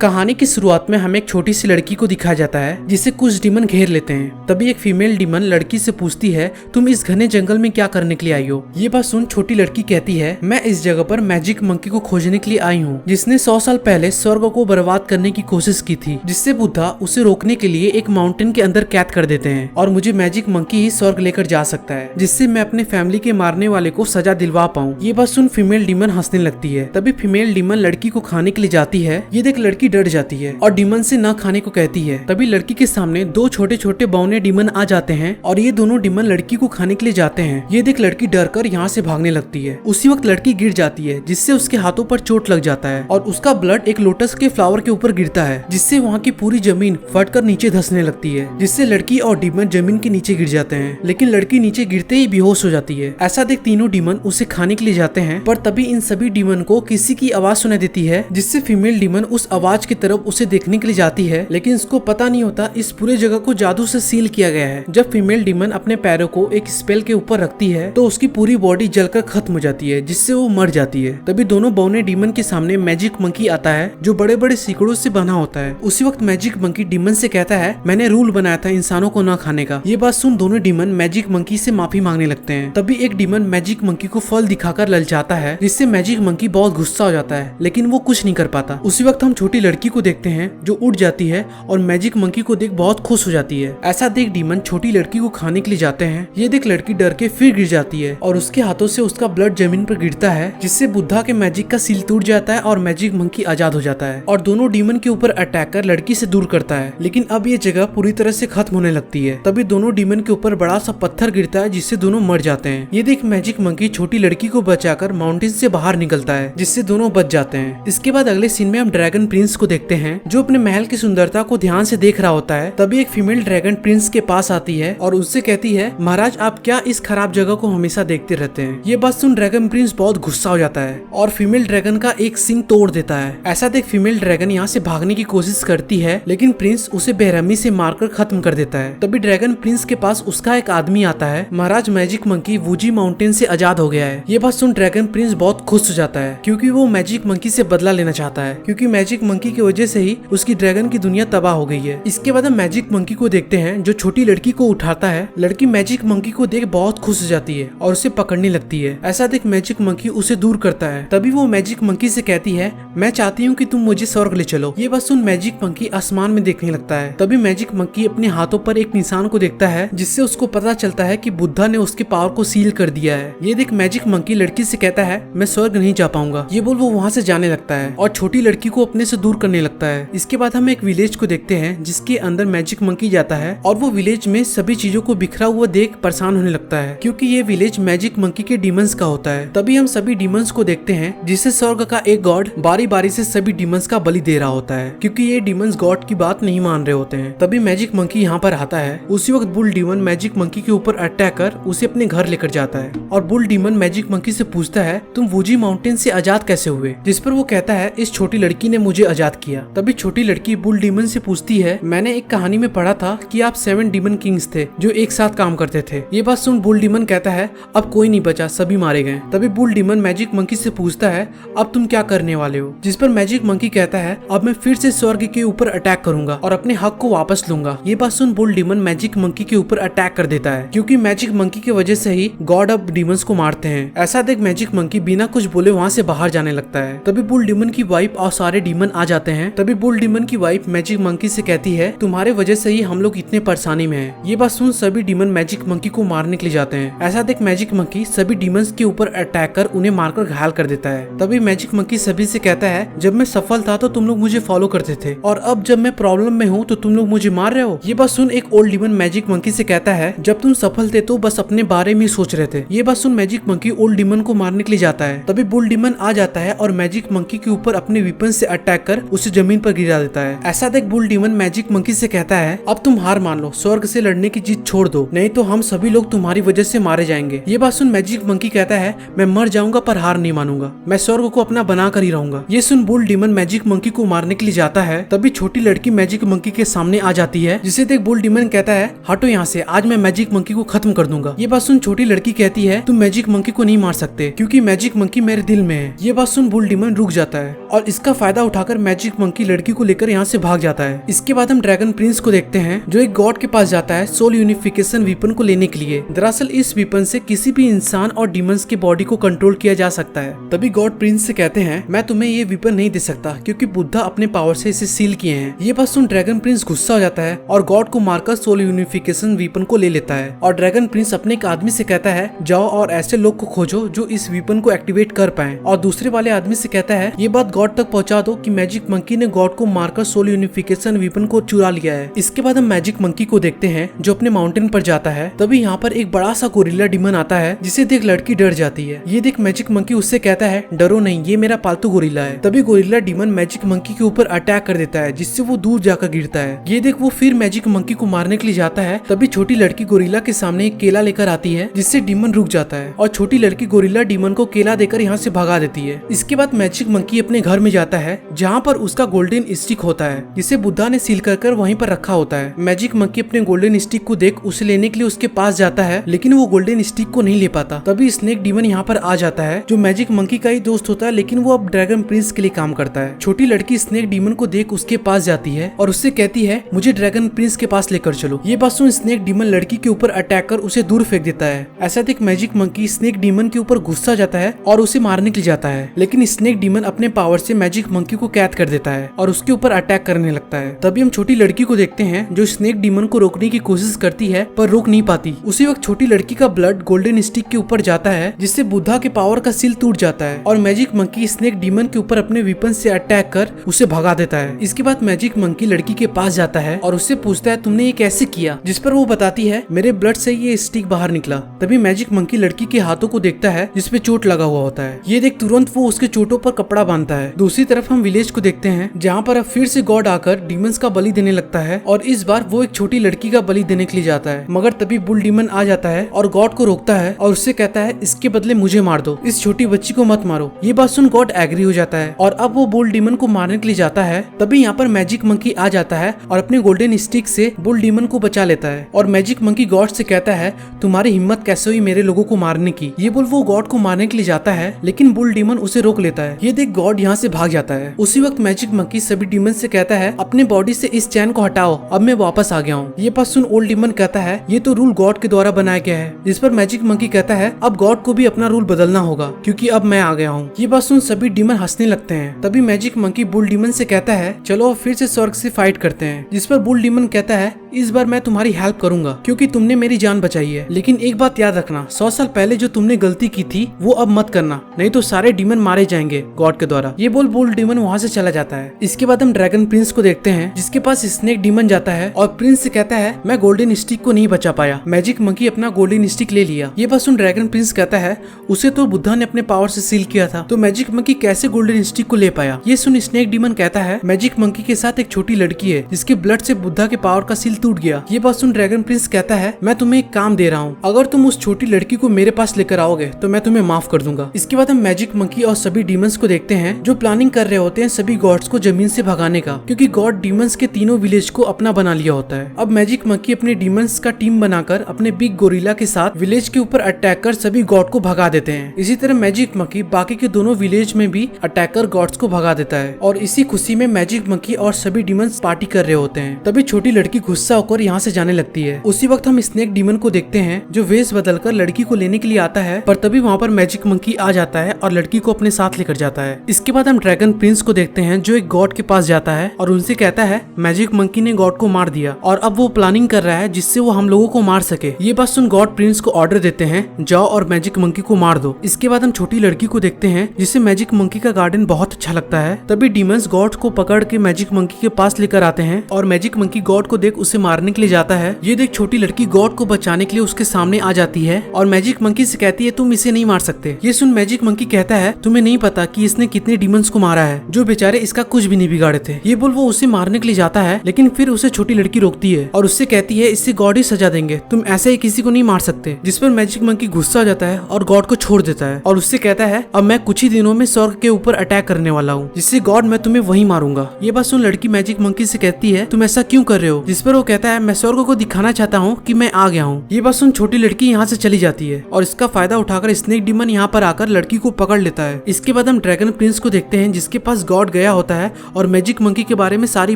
कहानी की शुरुआत में हमें एक छोटी सी लड़की को दिखाया जाता है जिसे कुछ डीमन घेर लेते हैं। तभी एक फीमेल डीमन लड़की से पूछती है, तुम इस घने जंगल में क्या करने के लिए आई हो? ये बात सुन छोटी लड़की कहती है, मैं इस जगह पर मैजिक मंकी को खोजने के लिए आई हूँ, जिसने 100 साल पहले स्वर्ग को बर्बाद करने की कोशिश की थी, जिससे बुद्धा उसे रोकने के लिए एक माउंटेन के अंदर कैद कर देते हैं और मुझे मैजिक मंकी ही स्वर्ग लेकर जा सकता है, जिससे मैं अपने फैमिली के मारने वाले को सजा दिलवा पाऊँ। ये बात सुन फीमेल डीमन हंसने लगती है। तभी फीमेल डीमन लड़की को खाने के लिए जाती है। ये देख लड़की डर जाती है और डीमन से न खाने को कहती है। तभी लड़की के सामने दो छोटे छोटे बौने डीमन आ जाते हैं और ये दोनों डीमन लड़की को खाने के लिए जाते हैं। ये देख लड़की डर कर यहाँ से भागने लगती है। उसी वक्त लड़की गिर जाती है, जिससे उसके हाथों पर चोट लग जाता है और उसका ब्लड एक लोटस के फ्लावर के ऊपर गिरता है, जिससे वहाँ की पूरी जमीन फटकर नीचे धंसने लगती है, जिससे लड़की और डीमन जमीन के नीचे गिर जाते हैं। लेकिन लड़की नीचे गिरते ही बेहोश हो जाती है। ऐसा देख तीनों डीमन उसे खाने के लिए जाते हैं, पर तभी इन सभी डीमन को किसी की आवाज सुनाई देती है, जिससे फीमेल डीमन उस आवाज की तरफ उसे देखने के लिए जाती है। लेकिन इसको पता नहीं होता इस पूरे जगह को जादू से सील किया गया है। जब फीमेल डीमन अपने पैरों को एक स्पेल के ऊपर रखती है तो उसकी पूरी बॉडी जलकर खत्म हो जाती है, जिससे वो मर जाती है। तभी दोनों बौने डीमन के सामने मैजिक मंकी आता है, जो बड़े बड़े सीकड़ों से बना होता है। उसी वक्त मैजिक मंकी डीमन से कहता है, मैंने रूल बनाया था इंसानों को न खाने का। ये बात सुन दोनों डीमन मैजिक मंकी से माफी मांगने लगते हैं। तभी एक डीमन मैजिक मंकी को फल दिखाकर ललचाता है, जिससे मैजिक मंकी बहुत गुस्सा हो जाता है, लेकिन वो कुछ नहीं कर पाता। उसी वक्त हम छोटी लड़की को देखते हैं जो उड़ जाती है और मैजिक मंकी को देख बहुत खुश हो जाती है। ऐसा देख डीमन छोटी लड़की को खाने के लिए जाते हैं। ये देख लड़की डर के फिर गिर जाती है और उसके हाथों से उसका ब्लड जमीन पर गिरता है, जिससे बुद्धा के मैजिक का सील टूट जाता है और मैजिक मंकी आजाद हो जाता है और दोनों डीमन के ऊपर अटैक कर लड़की से दूर करता है। लेकिन अब ये जगह पूरी तरह से खत्म होने लगती है। तभी दोनों डीमन के ऊपर बड़ा सा पत्थर गिरता है, जिससे दोनों मर जाते हैं। ये देख मैजिक मंकी छोटी लड़की को बचाकर माउंटेन से बाहर निकलता है, जिससे दोनों बच जाते हैं। इसके बाद अगले सीन में हम ड्रैगन प्रिंस को देखते हैं, जो अपने महल की सुंदरता को ध्यान से देख रहा होता है। तभी एक फीमेल ड्रैगन प्रिंस के पास आती है और उससे कहती है, महाराज आप क्या इस खराब जगह को हमेशा देखते रहते हैं? ये बात सुन ड्रैगन प्रिंस बहुत गुस्सा हो जाता है और फीमेल ड्रैगन का एक सिंग तोड़ देता है। ऐसा देख फीमेल ड्रैगन यहाँ से भागने की कोशिश करती है, लेकिन प्रिंस उसे बेरहमी से मारकर खत्म कर देता है। तभी ड्रैगन प्रिंस के पास उसका एक आदमी आता है, महाराज मैजिक मंकी वूजी माउंटेन से आजाद हो गया है। ये बात सुन ड्रैगन प्रिंस बहुत खुश हो जाता है, क्योंकि वो मैजिक मंकी से बदला लेना चाहता है, क्योंकि मैजिक मंकी की वजह से ही उसकी ड्रैगन की दुनिया तबाह हो गई है। इसके बाद हम मैजिक मंकी को देखते हैं जो छोटी लड़की को उठाता है। लड़की मैजिक मंकी को देख बहुत खुश हो जाती है और उसे पकड़ने लगती है। ऐसा देख मैजिक मंकी उसे दूर करता है। तभी वो मैजिक मंकी से कहती है, मैं चाहती हूँ कि तुम मुझे स्वर्ग ले चलो। ये बात सुन मैजिक मंकी आसमान में देखने लगता है। तभी मैजिक मंकी अपने हाथों पर एक निशान को देखता है, जिससे उसको पता चलता है कि बुद्धा ने उसके पावर को सील कर दिया है। ये देख मैजिक मंकी लड़की से कहता है, मैं स्वर्ग नहीं जा पाऊंगा। ये बोल वो वहाँ से जाने लगता है और छोटी लड़की को अपने से दूर करने लगता है। इसके बाद हम एक विलेज को देखते हैं, जिसके अंदर मैजिक मंकी जाता है और वो विलेज में सभी चीजों को बिखरा हुआ देख परेशान होने लगता है, क्योंकि ये विलेज मैजिक मंकी के डीमंस का होता है। तभी हम सभी डीमंस को देखते हैं, जिसे स्वर्ग का एक गॉड बारी बारी से सभी डीमंस का बलि दे रहा होता है, क्योंकि ये डीमंस गॉड की बात नहीं मान रहे होते हैं। तभी मैजिक मंकी यहाँ पर आता है। उसी वक्त बुल डीमन मैजिक मंकी के ऊपर अटैक कर उसे अपने घर लेकर जाता है और बुल डीमन मैजिक मंकी से पूछता है, तुम वूजी माउंटेन से आजाद कैसे हुए? जिस पर वो कहता है, इस छोटी लड़की ने मुझे आजाद किया। तभी छोटी लड़की बुल डीमन से पूछती है, मैंने एक कहानी में पढ़ा था कि आप 7 डीमन किंग्स थे जो एक साथ काम करते थे। ये बात सुन बुल डीमन कहता है, अब कोई नहीं बचा, सभी मारे गए। तभी बुल डीमन मैजिक मंकी से पूछता है, अब तुम क्या करने वाले हो? जिस पर मैजिक मंकी कहता है, अब मैं फिर से स्वर्ग के ऊपर अटैक करूंगा और अपने हक को वापस लूंगा। ये बात सुन बुल डीमन मैजिक मंकी के ऊपर अटैक कर देता है, क्योंकि मैजिक मंकी की वजह से ही गॉड अब डीमंस को मारते हैं। ऐसा देख मैजिक मंकी बिना कुछ बोले वहाँ से बाहर जाने लगता है। तभी बुल डीमन की वाइफ और सारे डीमन आ जाते हैं। तभी बुल डीमन की वाइफ मैजिक मंकी से कहती है, तुम्हारे वजह से ही हम लोग इतने परेशानी में हैं। ये बात सुन सभी डीमन मैजिक मंकी को मारने के लिए जाते हैं। ऐसा देख मैजिक मंकी सभी डीमंस के ऊपर अटैक कर उन्हें मारकर घायल कर देता है। तभी मैजिक मंकी सभी से कहता है, जब मैं सफल था तो तुम लोग मुझे फॉलो करते थे, और अब जब मैं प्रॉब्लम में हूँ तो तुम लोग मुझे मार रहे हो। ये बात सुन एक ओल्ड डीमन मैजिक मंकी से कहता है, जब तुम सफल थे तो बस अपने बारे में सोच रहे थे। ये बात सुन मैजिक मंकी ओल्ड डीमन को मारने के लिए जाता है। तभी बुल डीमन आ जाता है और मैजिक मंकी के ऊपर अपने वेपन से अटैक कर उसे जमीन पर गिरा देता है। ऐसा देख बुल डीमन मैजिक मंकी से कहता है, अब तुम हार मान लो, स्वर्ग से लड़ने की जीत छोड़ दो, नहीं तो हम सभी लोग तुम्हारी वजह से मारे जाएंगे। ये बात सुन मैजिक मंकी कहता है, मैं मर जाऊंगा पर हार नहीं मानूंगा, मैं स्वर्ग को अपना बना कर ही रहूंगा। ये सुन बुल डीमन मैजिक मंकी को मारने के लिए जाता है। तभी छोटी लड़की मैजिक मंकी के सामने आ जाती है, जिसे देख बुल डीमन कहता है, हटो यहाँ से, आज मैं मैजिक मंकी को खत्म कर दूंगा। ये बात सुन छोटी लड़की कहती है, तुम मैजिक मंकी को नहीं मार सकते, क्योंकि मैजिक मंकी मेरे दिल में है। ये बात सुन बुल डीमन रुक जाता है और इसका फायदा उठाकर मैजिक मंकी लड़की को लेकर यहाँ से भाग जाता है। इसके बाद हम ड्रैगन प्रिंस को देखते हैं जो एक गॉड के पास जाता है सोल यूनिफिकेशन वीपन को लेने के लिए। दरअसल इस वीपन से किसी भी इंसान और डिमंस के बॉडी को कंट्रोल किया जा सकता है। तभी गॉड प्रिंस से कहते हैं मैं तुम्हें ये वीपन नहीं दे सकता क्योंकि बुद्धा अपने पावर से इसे सील किए हैं। ये बात सुन ड्रैगन प्रिंस गुस्सा हो जाता है और गॉड को मारकर सोल यूनिफिकेशन वीपन को ले लेता है। और ड्रैगन प्रिंस अपने एक आदमी से कहता है जाओ और ऐसे लोग को खोजो जो इस वीपन को एक्टिवेट कर पाए। और दूसरे वाले आदमी से कहता है ये बात गॉड तक पहुंचा दो कि मैजिक मंकी ने गॉड को मारकर सोल यूनिफिकेशन वीपन को चुरा लिया है। इसके बाद हम मैजिक मंकी को देखते हैं जो अपने माउंटेन पर जाता है। तभी यहाँ पर एक बड़ा सा गोरिल्ला डिमन आता है जिसे देख लड़की डर जाती है। ये देख मैजिक मंकी उससे कहता है डरो नहीं, ये मेरा पालतू गोरिल्ला है। तभी गोरिल्ला डिमन मैजिक मंकी के ऊपर अटैक कर देता है जिससे वो दूर जाकर गिरता है। ये देख वो फिर मैजिक मंकी को मारने के लिए जाता है। तभी छोटी लड़की गोरिल्ला के सामने एक केला लेकर आती है जिससे डिमन रुक जाता है और छोटी लड़की गोरिल्ला डिमन को केला देकर यहाँ से भगा देती है। इसके बाद मैजिक मंकी अपने घर में जाता है जहाँ पर उसका गोल्डन स्टिक होता है जिसे बुद्धा ने सील कर वहीं पर रखा होता है। मैजिक मंकी अपने गोल्डन स्टिक को देख उसे लेने के लिए उसके पास जाता है लेकिन वो गोल्डन स्टिक को नहीं ले पाता। तभी स्नेक डिमन यहाँ पर आ जाता है जो मैजिक मंकी का ही दोस्त होता है लेकिन वो अब ड्रैगन प्रिंस के लिए काम करता है। छोटी लड़की स्नेक डिमन को देख उसके पास जाती है और उससे कहती है मुझे ड्रैगन प्रिंस के पास लेकर चलो। ये बात सुन स्नेक डिमन लड़की के ऊपर अटैक कर उसे दूर फेंक देता है। ऐसा देख मैजिक मंकी स्नेक डिमन के ऊपर गुस्सा जाता है और उसे मारने के लिए जाता है लेकिन स्नेक डिमन अपने पावर से मैजिक मंकी को कैद कर देता है और उसके ऊपर अटैक करने लगता है। तभी हम छोटी लड़की को देखते हैं जो स्नेक डिमन को रोकने की कोशिश करती है पर रोक नहीं पाती। उसी वक्त छोटी लड़की का ब्लड गोल्डन स्टिक के ऊपर जाता है जिससे बुद्धा के पावर का सील टूट जाता है और मैजिक मंकी स्नेक डिमन के ऊपर अपने वीपन से अटैक कर उसे भगा देता है। इसके बाद मैजिक मंकी लड़की के पास जाता है और उससे पूछता है तुमने ये कैसे किया, जिस पर वो बताती है मेरे ब्लड से ये स्टिक बाहर निकला। तभी मैजिक मंकी लड़की के हाथों को देखता है जिसपे चोट लगा हुआ होता है। ये देख तुरंत वो उसके चोटों पर कपड़ा बांधता है। दूसरी तरफ हम विलेज को देखते हैं जहाँ पर अब फिर से गॉड आकर डीमंस का बलि देने लगता है और इस बार वो एक छोटी लड़की का बलि देने के लिए जाता है मगर तभी बुल डीमन आ जाता है और गॉड को रोकता है और उससे कहता है इसके बदले मुझे मार दो, इस छोटी बच्ची को मत मारो। ये बात सुन गॉड एग्री हो जाता है और अब वो बुल डीमन को मारने के लिए जाता है। तभी यहाँ पर मैजिक मंकी आ जाता है और अपने गोल्डन स्टिक से बुल डीमन को बचा लेता है और मैजिक मंकी गॉड से कहता है तुम्हारी हिम्मत कैसे हुई मेरे लोगों को मारने की। ये बोल वो गॉड को मारने के लिए जाता है लेकिन बुल डीमन उसे रोक लेता है। ये देख गॉड यहाँ से भाग जाता है। उसी वक्त मैजिक मंकी सभी डीमन से कहता है अपने बॉडी से इस चैन को हटाओ, अब मैं वापस आ गया हूँ। ये बात सुन ओल्ड डीमन कहता है ये तो रूल गॉड के द्वारा बनाया गया है, जिस पर मैजिक मंकी कहता है अब गॉड को भी अपना रूल बदलना होगा क्योंकि अब मैं आ गया हूँ। ये बात सुन सभी डीमन हंसने लगते हैं। तभी मैजिक मंकी बुल डीमन से कहता है चलो फिर से स्वर्ग से फाइट करते हैं, जिस पर बुल डीमन कहता है इस बार मैं तुम्हारी हेल्प करूंगा क्योंकि तुमने मेरी जान बचाई है, लेकिन एक बात याद रखना 100 साल पहले जो तुमने गलती की थी वो अब मत करना, नहीं तो सारे डीमन मारे जाएंगे गॉड के द्वारा। ये बोल बुल डीमन वहाँ से चला जाता है। इसके बाद हम ड्रैगन प्रिंस को देखते हैं जिसके पास स्नेक डीमन जाता है और प्रिंस से कहता है मैं गोल्डन स्टिक को नहीं बचा पाया, मैजिक मंकी अपना गोल्डन स्टिक ले लिया। ये बात सुन ड्रैगन प्रिंस कहता है उसे तो बुद्धा ने अपने पावर से सील किया था, तो मैजिक मंकी कैसे गोल्डन स्टिक को ले पाया। ये सुन स्नेक डीमन कहता है मैजिक मंकी के साथ एक छोटी लड़की है जिसके ब्लड से बुद्धा के पावर का सील टूट गया। ये बात सुन ड्रैगन प्रिंस कहता है मैं तुम्हें एक काम दे रहा हूँ, अगर तुम उस छोटी लड़की को मेरे पास लेकर आओगे तो मैं तुम्हें माफ कर दूंगा। इसके बाद हम मैजिक मंकी और सभी डीमंस को देखते हैं जो प्लानिंग कर रहे होते हैं सभी गॉड्स को जमीन से भगाने का, क्योंकि गॉड डीमंस के तीनों विलेज को अपना बना लिया होता है। अब मैजिक मंकी अपने डीमंस का टीम बनाकर अपने बिग गोरिल्ला के साथ विलेज के ऊपर अटैक कर सभी गॉड को भगा देते हैं। इसी तरह मैजिक मंकी बाकी के दोनों विलेज में भी अटैक कर गॉड्स को भगा देता है और इसी खुशी में मैजिक मंकी और सभी डीमंस पार्टी कर रहे होते हैं। तभी छोटी लड़की गुस्सा होकर यहाँ से जाने लगती है। उसी वक्त हम स्नेक डीमन को देखते हैं जो वेश बदलकर लड़की को लेने के लिए आता है, पर तभी वहाँ पर मैजिक मंकी आ जाता है और लड़की को अपने साथ लेकर जाता है। इसके बाद हम ड्रैगन प्रिंस को देखते हैं जो एक गॉड के पास जाता है और उनसे कहता है मैजिक मंकी ने गॉड को मार दिया और अब वो प्लानिंग कर रहा है जिससे वो हम लोगों को मार सके। ये बात सुन गॉड प्रिंस को ऑर्डर देते हैं जाओ और मैजिक मंकी को मार दो। इसके बाद हम छोटी लड़की को देखते हैं जिसे मैजिक मंकी का गार्डन बहुत अच्छा लगता है। तभी डीमंस गॉड को पकड़ के मैजिक मंकी के पास लेकर आते हैं और मैजिक मंकी गॉड को देख उसे मारने के लिए जाता है। ये देख छोटी लड़की गॉड को बचाने के लिए उसके सामने आ जाती है और मैजिक मंकी से कहती है तुम इसे नहीं मार सकते। ये सुन मैजिक मंकी कहता है तुम्हें नहीं पता कि इसने कितने डीमंस को मारा है जो बेचारे इसका कुछ भी नहीं बिगाड़े थे। ये बोल वो उसे मारने के लिए जाता है लेकिन फिर उसे छोटी लड़की रोकती है और उससे कहती है इससे गॉड ही सजा देंगे, तुम ऐसे ही किसी को नहीं मार सकते। जिस पर मैजिक मंकी गुस्सा हो जाता है और गॉड को छोड़ देता है और उससे कहता है अब मैं कुछ ही दिनों में स्वर्ग के ऊपर अटैक करने वाला हूँ, जिससे गॉड मैं तुम्हें वही मारूंगा। ये बात सुन लड़की मैजिक मंकी से कहती है तुम ऐसा क्यों कर रहे हो, जिस पर वो कहता है मैं स्वर्ग को दिखाना चाहता हूँ कि मैं आ गया हूँ। ये बात सुन छोटी लड़की यहाँ से चली जाती है और इसका फायदा उठाकर स्नेक डीमन यहाँ पर आकर लड़की को पकड़ लेता है। इसके बाद हम ड्रैगन प्रिंस को देखते हैं जिसके पास गॉड गया होता है और मैजिक मंकी के बारे में सारी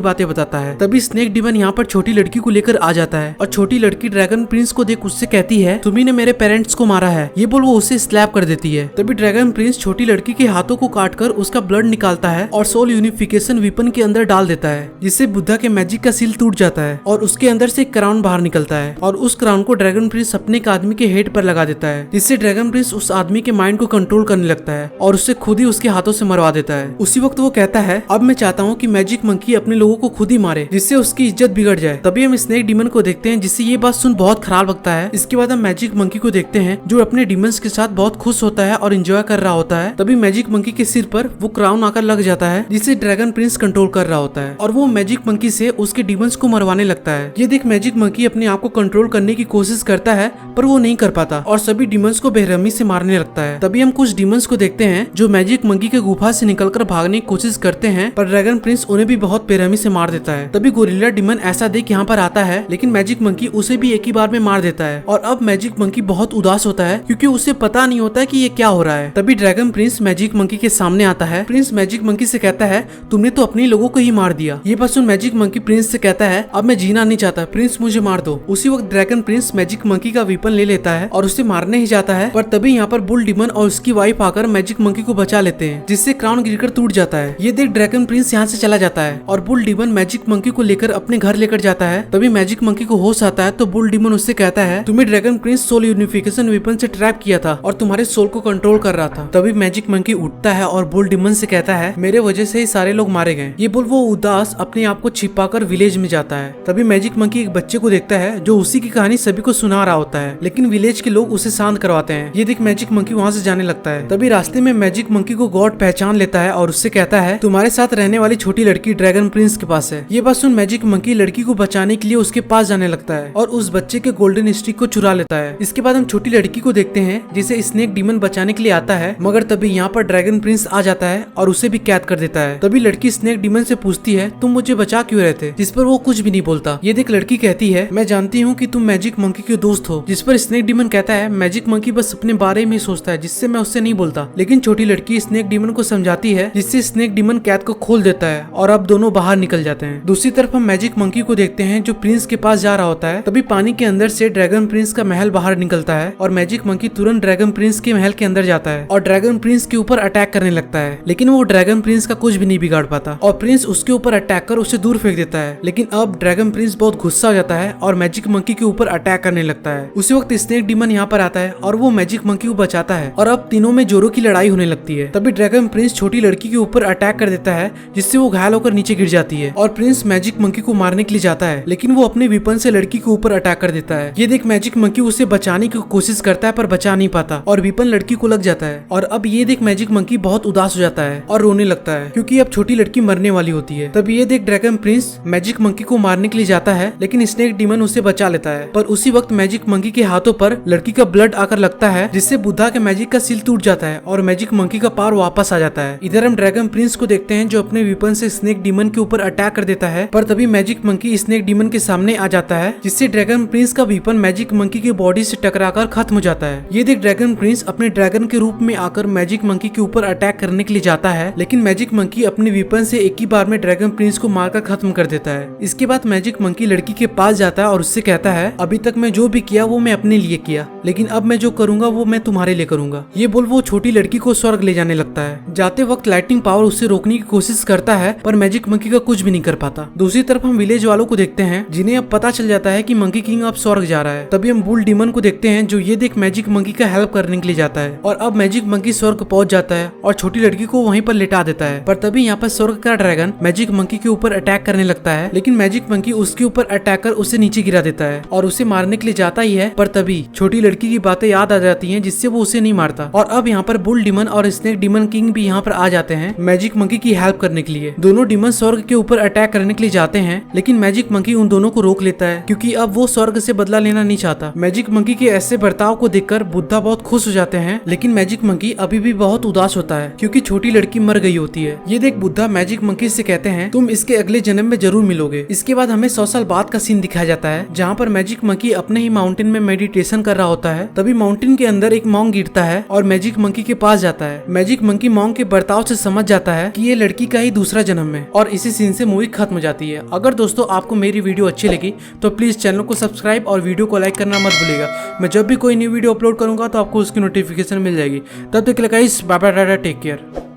बातें बताता है। तभी स्नेक डीमन यहाँ पर छोटी लड़की को लेकर आ जाता है और छोटी लड़की ड्रैगन प्रिंस को देख उससे कहती है तुम्ही ने मेरे पेरेंट्स को मारा है। ये बोल वो उसे स्लैप कर देती है। तभी ड्रैगन प्रिंस छोटी लड़की के हाथों को काटकर उसका ब्लड निकालता है और सोल यूनिफिकेशन वेपन के अंदर डाल देता है, जिससे बुद्धा के मैजिक का सील टूट जाता है और उसके अंदर से एक क्राउन बाहर निकलता है और उस क्राउन को ड्रैगन प्रिंस अपने एक आदमी के हेड पर लगा देता है, जिससे ड्रैगन प्रिंस उस आदमी के माइंड को कंट्रोल करने लगता है और उससे खुद ही उसके हाथों से मरवा देता है। उसी वक्त वो कहता है अब मैं चाहता हूँ कि मैजिक मंकी अपने लोगों को खुद ही मारे जिससे उसकी इज्जत बिगड़ जाए। तभी हम स्नेक डीमन को देखते हैं जिससे ये बात सुन बहुत खराब लगता है। इसके बाद हम मैजिक मंकी को देखते हैं जो अपने डीमंस के साथ बहुत खुश होता है और एंजॉय कर रहा होता है। तभी मैजिक मंकी के सिर पर वो क्राउन आकर लग जाता है जिसे ड्रैगन प्रिंस कंट्रोल कर रहा होता है और वो मैजिक मंकी से उसके डीमंस को मरवाने लगता है। ये देख मैजिक मंकी अपने आप को कंट्रोल करने की कोशिश करता है पर वो नहीं कर पाता और सभी डीमंस को बेरहमी से मारने लगता है। तभी हम कुछ डीमंस को देखते हैं जो मैजिक मंकी के गुफा से निकलकर भागने की कोशिश करते हैं पर ड्रैगन प्रिंस उन्हें भी बहुत बेरहमी से मार देता है। तभी गोरिल्ला डीमन ऐसा देख यहाँ पर आता है लेकिन मैजिक मंकी उसे भी एक ही बार में मार देता है और अब मैजिक मंकी बहुत उदास होता है क्योंकि उसे पता नहीं होता कि ये क्या हो रहा है। तभी ड्रैगन प्रिंस मैजिक मंकी के सामने आता है। प्रिंस मैजिक मंकी से कहता है तुमने तो अपने लोगों को ही मार दिया। ये बात सुन मैजिक मंकी प्रिंस से कहता है अब मैं जीना नहीं चाहता, प्रिंस मुझे मार दो। उसी वक्त ड्रैगन प्रिंस मैजिक मंकी का वेपन ले लेता है और उसे मारने ही जाता है पर तभी यहाँ पर बुल डीमन और उसकी वाइफ आकर मैजिक मंकी को बचा लेते हैं जिससे क्राउन गिरकर टूट जाता है। ये देख ड्रैगन प्रिंस यहाँ से चला जाता है और बुल डीमन मैजिक मंकी को लेकर अपने घर लेकर जाता है। तभी मैजिक मंकी को होश आता है तो बुल डीमन उससे कहता है तुम्हें dragon prince soul unification weapon से ट्रैप किया था और तुम्हारे सोल को कंट्रोल कर रहा था। तभी मैजिक मंकी उठता है और बुल डीमन से कहता है मेरे वजह से ही सारे लोग मारे गए। ये बोल वो उदास अपने आप को छिपाकर विलेज में जाता है। तभी मैजिक मंकी एक बच्चे को देखता है जो उसी की कहानी सभी को सुना रहा होता है लेकिन विलेज के लोग उसे शांत करवाते हैं। ये देख मैजिक मंकी वहाँ से जाने लगता है। तभी रास्ते में मैजिक मंकी को गॉड पहचान लेता है और उससे कहता है तुम्हारे साथ रहने वाली छोटी लड़की ड्रैगन प्रिंस के पास है। ये बात सुन मैजिक मंकी लड़की को बचाने के लिए उसके पास जाने लगता है और उस बच्चे के गोल्डन स्टिक को चुरा लेता है। इसके बाद हम छोटी लड़की को देखते हैं जिसे स्नेक डीमन बचाने के लिए आता है मगर तभी यहाँ पर ड्रैगन प्रिंस आ जाता है और उसे भी कैद कर देता है। तभी लड़की स्नेक डीमन से पूछती है तुम मुझे बचा क्यों रहे थे, जिस पर वो कुछ भी नहीं बोलता। ये देख लड़की कहती है मैं जानती हूँ कि तुम मैजिक मंकी के दोस्त हो, जिस पर स्नेक डीमन कहता है मैजिक मंकी बस अपने बारे में सोचता है जिससे मैं उससे नहीं बोलता। लेकिन छोटी लड़की स्नेक डीमन को समझाती है जिससे स्नेक डीमन कैद को खोल देता है और अब दोनों बाहर निकल जाते हैं। दूसरी तरफ हम मैजिक मंकी को देखते हैं जो प्रिंस के पास जा रहा होता है। तभी पानी के अंदर से ड्रैगन प्रिंस का महल बाहर निकलता है और मैजिक मंकी तुरंत ड्रैगन प्रिंस के महल के अंदर जाता है और ड्रैगन प्रिंस के ऊपर अटैक करने लगता है लेकिन वो ड्रैगन प्रिंस का कुछ भी नहीं बिगाड़ पाता और प्रिंस उसके ऊपर अटैक कर उसे दूर फेंक देता है। लेकिन अब ड्रैगन प्रिंस बहुत गुस्सा हो जाता है और मैजिक मंकी के ऊपर अटैक करने लगता है। उसी वक्त स्नेक डीमन यहाँ पर आता है और वो मैजिक मंकी को बचाता है और अब तीनों में जोरों की लड़ाई होने लगती है। तभी ड्रैगन प्रिंस छोटी लड़की के ऊपर अटैक कर देता है जिससे वो घायल होकर नीचे गिर जाती है और प्रिंस मैजिक मंकी को मारने के लिए जाता है लेकिन वो अपने वेपन से लड़की के ऊपर अटैक कर देता है। ये देख मैजिक मंकी उसे बचाने की कोशिश करता है पर बचा नहीं पाता और वेपन लड़की को लग जाता है और अब ये देख मैजिक मंकी बहुत उदास हो जाता है और रोने लगता है क्योंकि अब छोटी लड़की मरने वाली होती है। तब ये देख ड्रैगन प्रिंस मैजिक मंकी को मारने के लिए जाता है लेकिन स्नेक डीमन उसे बचा लेता है पर उसी वक्त मैजिक मंकी के हाथों पर लड़की का ब्लड आकर लगता है जिससे बुद्धा के मैजिक का सील टूट जाता है और मैजिक मंकी का पावर वापस आ जाता है। इधर हम ड्रैगन प्रिंस को देखते हैं जो अपने वेपन से स्नेक डीमन के ऊपर अटैक कर देता है पर तभी मैजिक मंकी स्नेक डीमन के सामने आ जाता है जिससे ड्रैगन प्रिंस का वेपन मैजिक मंकी की बॉडी से टकराकर खत्म हो जाता है। ये देख ड्रैगन प्रिंस अपने ड्रैगन के रूप में आकर मैजिक मंकी के ऊपर अटैक करने के लिए जाता है लेकिन मैजिक मंकी अपने वेपन से एक ही बार में ड्रैगन प्रिंस को मारकर खत्म कर देता है। इसके बाद मैजिक मंकी लड़की के पास जाता है और उससे कहता है अभी तक मैं जो भी किया वो मैं अपने लिए किया लेकिन अब मैं जो करूंगा वो मैं तुम्हारे लिए करूंगा। ये बोल वो छोटी लड़की को स्वर्ग ले जाने लगता है। जाते वक्त लाइटिंग पावर उससे रोकने की कोशिश करता है पर मैजिक मंकी का कुछ भी नहीं कर पाता। दूसरी तरफ हम विलेज वालों को देखते हैं जिन्हें अब पता चल जाता है कि मंकी किंग अब स्वर्ग जा रहा है। तभी हम बुल डीमन को देखते हैं जो ये देख मैजिक मंकी का हेल्प करने के लिए जाता है और अब मैजिक मंकी स्वर्ग पहुंच जाता है और छोटी लड़की को वहीं पर लिटा देता है। पर तभी यहाँ पर स्वर्ग का ड्रैगन मैजिक मंकी के ऊपर अटैक करने लगता है लेकिन मैजिक मंकी उसके ऊपर अटैक कर उसे नीचे गिरा देता है और उसे मारने के लिए जाता ही है पर तभी छोटी लड़की की बातें याद आ जाती हैं जिससे वो उसे नहीं मारता और अब यहाँ पर बुल डीमन और स्नेक डीमन किंग भी यहाँ पर आ जाते हैं मैजिक मंकी की हेल्प करने के लिए। दोनों डीमन स्वर्ग के ऊपर अटैक करने के लिए जाते हैं लेकिन मैजिक मंकी उन दोनों को रोक लेता है क्योंकि अब वो स्वर्ग से बदला लेना नहीं चाहता। मैजिक मंकी के ऐसे बर्ताव को देखकर बुद्धा बहुत खुश हो जाते हैं लेकिन मैजिक मंकी अभी भी बहुत उदास होता है क्योंकि छोटी लड़की मर गई होती है। ये देख बुद्धा मैजिक मंकी से कहते हैं तुम इसके अगले जन्म में जरूर मिलोगे। इसके बाद हमें 100 साल बाद का सीन दिखाया जाता है जहाँ पर मैजिक मंकी अपने ही माउंटेन में मेडिटेशन कर रहा होता है। तभी माउंटेन के अंदर एक मॉन्क गिरता है और मैजिक मंकी के पास जाता है। मैजिक मंकी मॉन्क के बर्ताव से समझ जाता है कि ये लड़की का ही दूसरा जन्म है और इसी सीन से मूवी खत्म हो जाती है। अगर दोस्तों आपको मेरी वीडियो अच्छी लगी तो प्लीज चैनल को सब्सक्राइब और वीडियो को लाइक करना मत भूलिएगा। मैं जब भी कोई न्यू वीडियो अपलोड करूंगा तो आपको उसकी नोटिफिकेशन मिल जाएगी। तब तक के लिए guys bye bye, tata, take care.